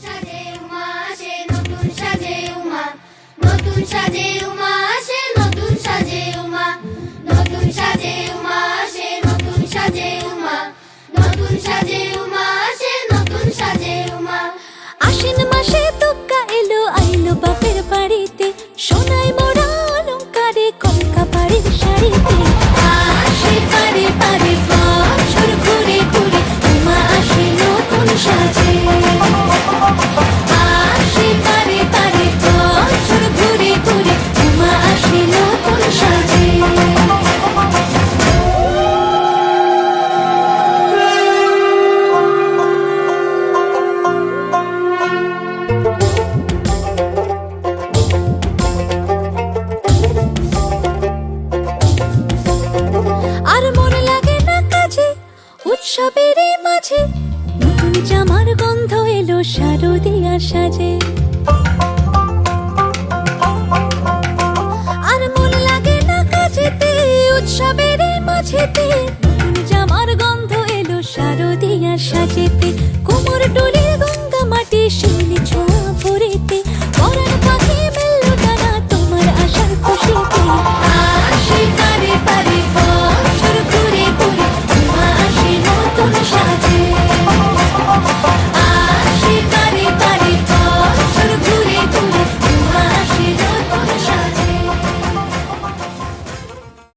সাজে উমা আসে, নতুন সাজে উমা, নতুন সাজে উমা আসে, নতুন সাজে উমা, নতুন সাজে উমা আসে, নতুন সাজে উমা, নতুন সাজে উমা আসে, নতুন সাজে উমা। আশ্বিন মাসে দুর্গা এলো আইলো বাপের বাড়িতে, সোনায় মোড়া অলংকারে কলকা বাড়ির শাড়িতে। আসে পারে পারে বছর ঘুরে ঘুরে, উমা আসে নতুন সাজে। আসে পারে পারে বছর ঘুরে ঘুরে, উমা আসে নতুন সাজে। আর মন লাগে না কাজে উৎসবের মাঝে, নতুন জামার গন্ধ এলো শারদিয়ার সাজে। আর মন লাগে না কাজেতে উৎসবের মাঝেতে, নতুন জামার গন্ধ এলো শারদিয়ার সাজেতে। কোমর ডোলে গঙ্গা মাটি